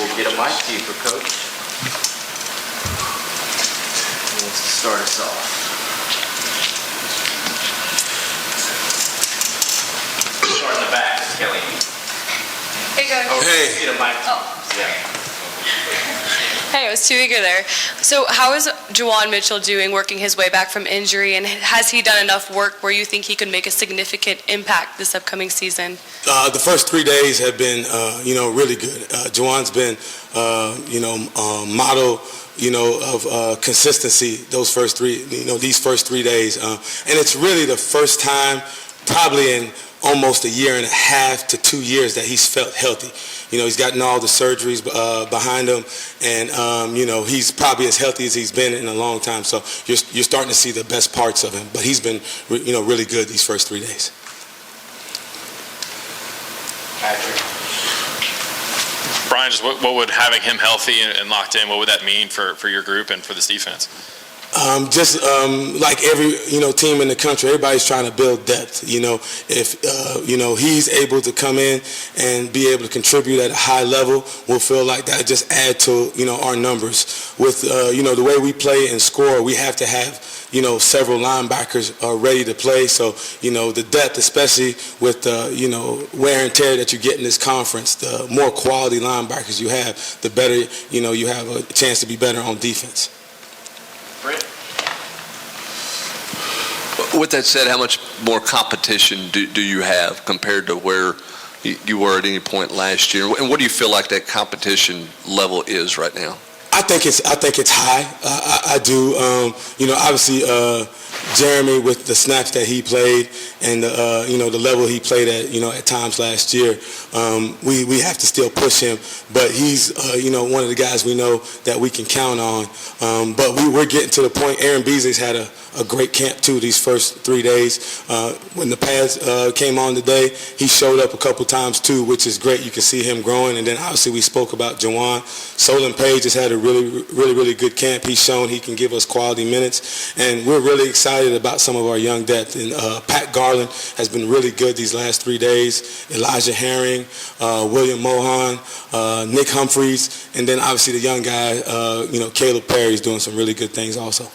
we'll get a mic to you for Coach. He wants to start us off. Start in the back, Kelly. Hey, Coach. Oh, Hey. Get a mic. Oh. Yeah. Hey, I was too eager there. So how is Juwan Mitchell doing working his way back from injury, and has he done enough work where you think he could make a significant impact this upcoming season? The first 3 days have been, really good. Juwan's been, model, of consistency those first these first 3 days. And it's really the first time probably in almost a year and a half to 2 years that he's felt healthy. He's gotten all the surgeries behind him, and he's probably as healthy as he's been in a long time. So you're starting to see the best parts of him. But he's been, really good these first 3 days. Patrick. Brian, just what would having him healthy and locked in, what would that mean for your group and for this defense? Like every team in the country, everybody's trying to build depth. If he's able to come in and be able to contribute at a high level, we'll feel like that just add to our numbers. With the way we play and score, we have to have several linebackers ready to play. So the depth, especially with wear and tear that you get in this conference, the more quality linebackers you have, the better you have a chance to be better on defense. With that said, how much more competition do you have compared to where you were at any point last year? And what do you feel like that competition level is right now? I think it's high. I do. Obviously, Jeremy with the snaps that he played and the level he played at at times last year, we have to still push him. But he's one of the guys we know that we can count on. But we're getting to the point. Aaron Beasley's had a great camp too these first 3 days. When the pads came on today, he showed up a couple times too, which is great. You can see him growing. And then obviously we spoke about Juwan. Solon Page has had a really good camp. He's shown he can give us quality minutes, and we're really excited about some of our young depth. And Pat Garland has been really good these last 3 days. Elijah Herring, William Mohan, Nick Humphreys, and then obviously the young guy, Caleb Perry's doing some really good things also.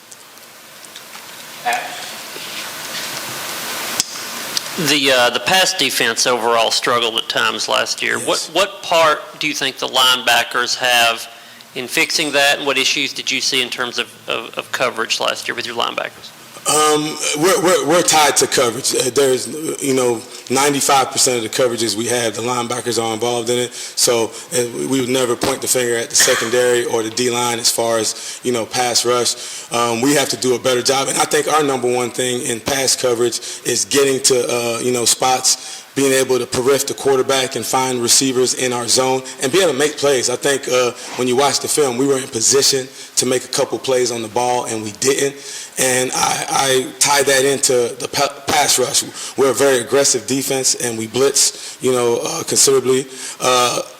The pass defense overall struggled at times last year. Yes. What part do you think the linebackers have in fixing that, and what issues did you see in terms of coverage last year with your linebackers? We're tied to coverage. There's 95% of the coverages we have, the linebackers are involved in it. So we would never point the finger at the secondary or the D-line as far as pass rush. We have to do a better job, and I think our number one thing in pass coverage is getting to spots, being able to peripher the quarterback and find receivers in our zone and be able to make plays. I think when you watch the film, we were in position to make a couple plays on the ball, and we didn't. And I tie that into the pass rush. We're a very aggressive defense, and we blitz, considerably.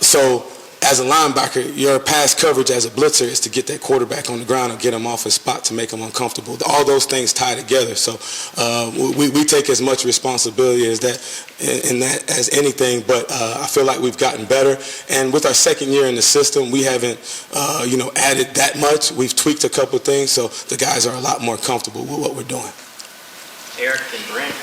So as a linebacker, your pass coverage as a blitzer is to get that quarterback on the ground and get him off his spot to make him uncomfortable. All those things tie together. So we take as much responsibility as that in that as anything. But I feel like we've gotten better. And with our second year in the system, we haven't added that much. We've tweaked a couple things, so the guys are a lot more comfortable with what we're doing. Eric and Brent.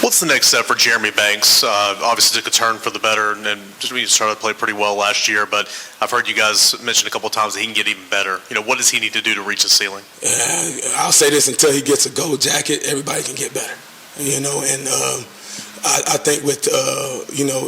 What's the next step for Jeremy Banks? Obviously took a turn for the better, and we started to play pretty well last year, but I've heard you guys mention a couple of times that he can get even better. What does he need to do to reach the ceiling? I'll say this, until he gets a gold jacket, everybody can get better. And I think with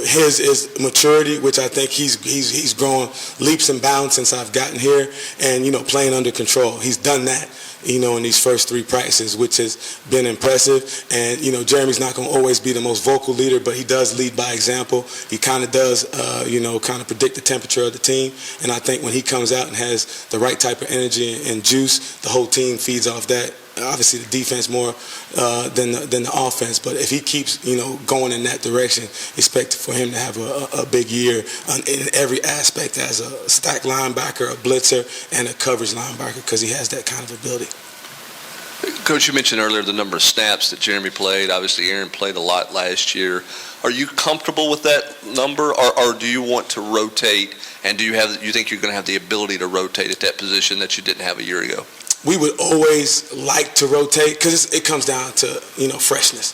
his maturity, which I think he's grown leaps and bounds since I've gotten here, and playing under control. He's done that. In these first 3 practices, which has been impressive. And, Jeremy's not going to always be the most vocal leader, but he does lead by example. He kind of does, kind of predict the temperature of the team. And I think when he comes out and has the right type of energy and juice, the whole team feeds off that. Obviously, the defense more than the offense. But if he keeps, going in that direction, expect for him to have a big year in every aspect as a stack linebacker, a blitzer, and a coverage linebacker, because he has that kind of ability. Coach, you mentioned earlier the number of snaps that Jeremy played. Obviously, Aaron played a lot last year. Are you comfortable with that number, or do you want to rotate? And you think you're going to have the ability to rotate at that position that you didn't have a year ago? We would always like to rotate because it comes down to freshness.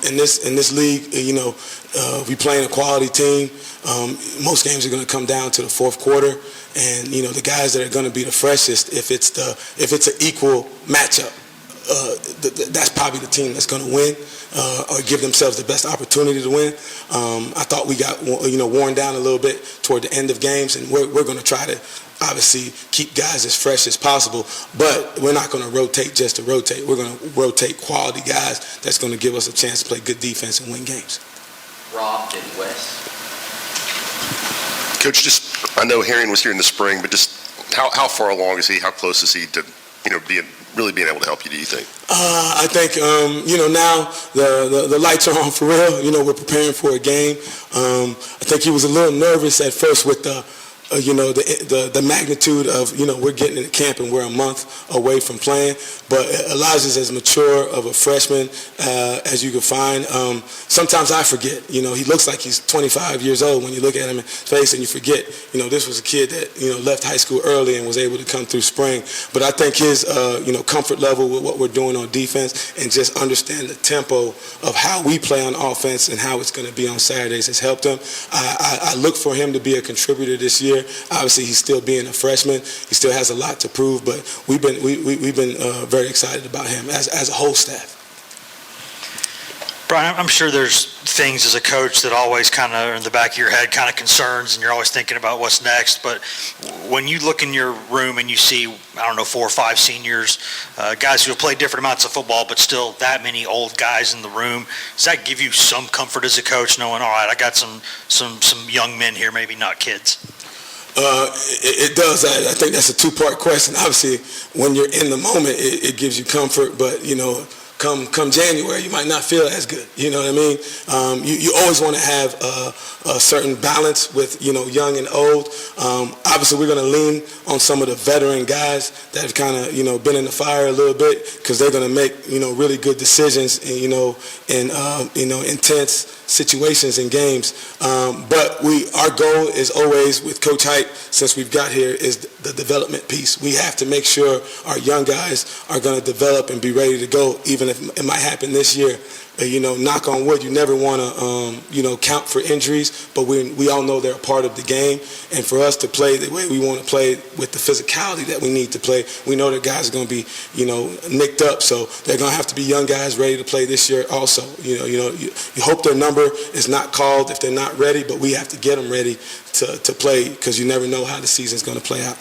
In this league, we playing a quality team. Most games are going to come down to the fourth quarter, and the guys that are going to be the freshest, if it's an equal matchup, that's probably the team that's going to win or give themselves the best opportunity to win. I thought we got worn down a little bit toward the end of games, and we're going to try to obviously keep guys as fresh as possible, but we're not going to rotate just to rotate. We're going to rotate quality guys that's going to give us a chance to play good defense and win games. Rob and Wes. Coach, I know Herring was here in the spring, but just how far along is he? How close is he to really being able to help you, do you think? I think, now the lights are on for real. We're preparing for a game. I think he was a little nervous at first with the magnitude of, we're getting into camp and we're a month away from playing, but Elijah's as mature of a freshman as you can find. Sometimes I forget, he looks like he's 25 years old when you look at him in his face and you forget, this was a kid that, left high school early and was able to come through spring. But I think his, comfort level with what we're doing on defense and just understand the tempo of how we play on offense and how it's going to be on Saturdays has helped him. I look for him to be a contributor this year. Obviously, he's still being a freshman. He still has a lot to prove, but we've been very excited about him as a whole staff. Brian, I'm sure there's things as a coach that always kind of are in the back of your head, kind of concerns, and you're always thinking about what's next. But when you look in your room and you see, 4 or 5 seniors, guys who have played different amounts of football, but still that many old guys in the room, does that give you some comfort as a coach, knowing, all right, I got some young men here, maybe not kids? It does. I think that's a 2-part question. Obviously, when you're in the moment, it gives you comfort, but, come January, you might not feel as good. You know what I mean? You always want to have a certain balance with, young and old. Obviously, we're going to lean on some of the veteran guys that have kind of, been in the fire a little bit because they're going to make, really good decisions, in intense situations and games. But our goal is always with Coach Height, since we've got here, is the development piece. We have to make sure our young guys are going to develop and be ready to go, even if it might happen this year. Knock on wood, you never want to, count for injuries, but we all know they're a part of the game. And for us to play the way we want to play with the physicality that we need to play, we know that guys are going to be, nicked up. So they're going to have to be young guys ready to play this year also. You hope their number is not called if they're not ready, but we have to get them ready to play because you never know how the season's going to play out.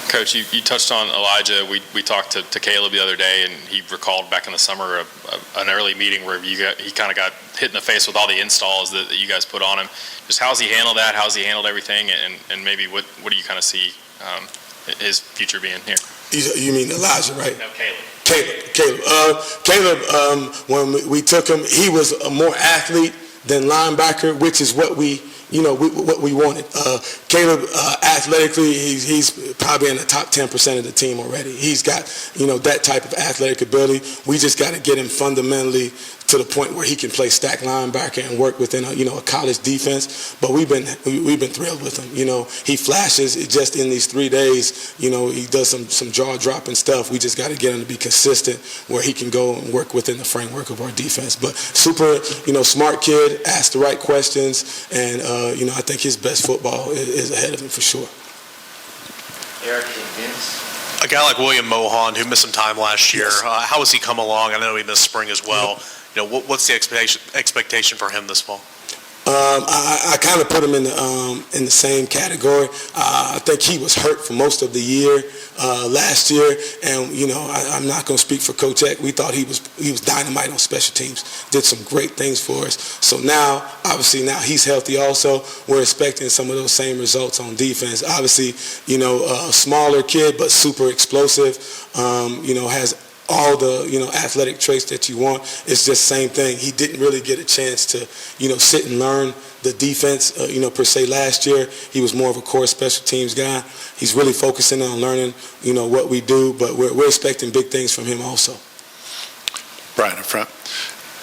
Coach, you touched on Elijah. We talked to Caleb the other day, and he recalled back in the summer an early meeting where he kind of got hit in the face with all the installs that you guys put on him. Just how's he handled that? How's he handled everything? And maybe what do you kind of see his future being here? You mean Elijah, right? No, Caleb. Caleb, when we took him, he was a more athlete than linebacker, which is what we wanted. Caleb, athletically, he's probably in the top 10% of the team already. He's got, that type of athletic ability. We just got to get him fundamentally to the point where he can play stack linebacker and work within a college defense. But we've been thrilled with him. He flashes just in these 3 days. He does some jaw dropping stuff. We just got to get him to be consistent where he can go and work within the framework of our defense. But super, smart kid, asks the right questions, and I think his best football is ahead of him for sure. Eric and Vince. A guy like William Mohan, who missed some time last year, how has he come along? I know he missed spring as well. What's the expectation for him this fall? I kind of put him in the same category. I think he was hurt for most of the year last year, and I'm not going to speak for Coach Eck. We thought he was dynamite on special teams. Did some great things for us. So now he's healthy. Also, we're expecting some of those same results on defense. Obviously, a smaller kid but super explosive. Has all the, athletic traits that you want. It's just same thing. He didn't really get a chance to, sit and learn the defense, per se last year. He was more of a core special teams guy. He's really focusing on learning, what we do, but we're expecting big things from him also. Brian up front.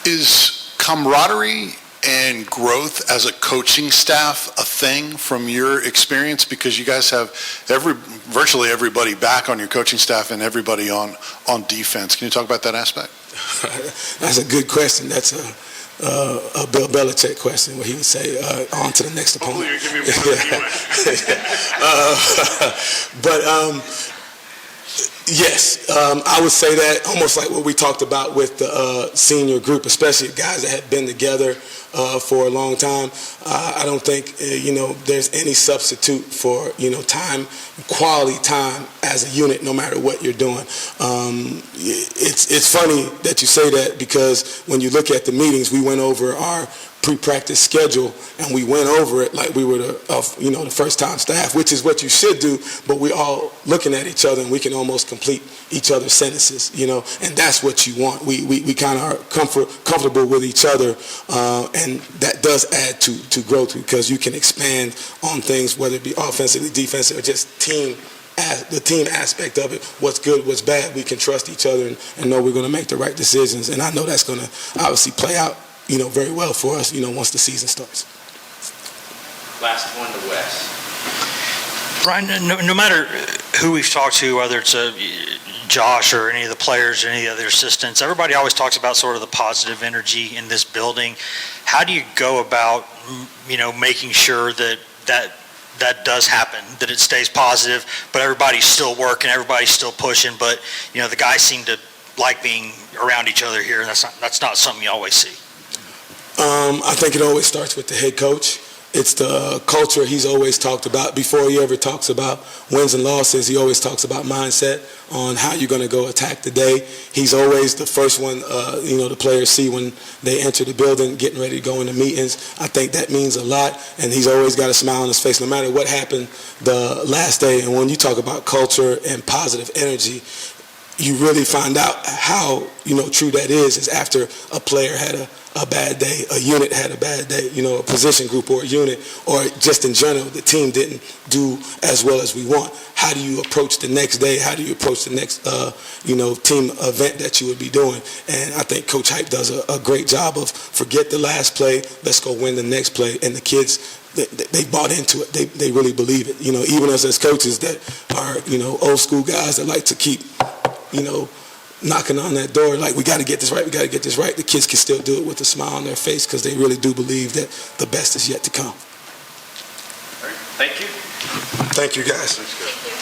Is camaraderie and growth as a coaching staff a thing from your experience? Because you guys have virtually everybody back on your coaching staff and everybody on defense. Can you talk about that aspect? That's a good question. That's a Bill Belichick question where he would say, on to the next opponent. Hopefully you give me one of But yes, I would say that almost like what we talked about with the senior group, especially guys that have been together for a long time. I don't think, there's any substitute for, time, quality time as a unit, no matter what you're doing. It's funny that you say that because when you look at the meetings, we went over our pre-practice schedule and we went over it like we were the first-time staff, which is what you should do, but we're all looking at each other and we can almost complete each other's sentences, and that's what you want. We kind of are comfortable with each other, and that does add to growth because you can expand on things, whether it be offensively, defensively, or just the team aspect of it. What's good, what's bad, we can trust each other and know we're going to make the right decisions, and I know that's going to obviously play out very well for us, once the season starts. Last one to Wes. Brian, no matter who we've talked to, whether it's Josh or any of the players or any of the other assistants, everybody always talks about sort of the positive energy in this building. How do you go about, making sure that does happen, that it stays positive, but everybody's still working, everybody's still pushing, but, the guys seem to like being around each other here, and that's not something you always see. I think it always starts with the head coach. It's the culture he's always talked about. Before he ever talks about wins and losses, he always talks about mindset on how you're going to go attack the day. He's always the first one, the players see when they enter the building, getting ready to go into meetings. I think that means a lot, and he's always got a smile on his face no matter what happened the last day. And when you talk about culture and positive energy, you really find out how, true that is after a player had a bad day, a unit had a bad day, a position group or a unit, or just in general, the team didn't do as well as we want. How do you approach the next day? How do you approach the next, team event that you would be doing? And I think Coach Hype does a great job of forget the last play, let's go win the next play. And the kids, they bought into it. They really believe it. Even us as coaches that are, old school guys that like to keep, knocking on that door, like, we got to get this right, the kids can still do it with a smile on their face because they really do believe that the best is yet to come. Thank you. Thank you, guys. Thank you.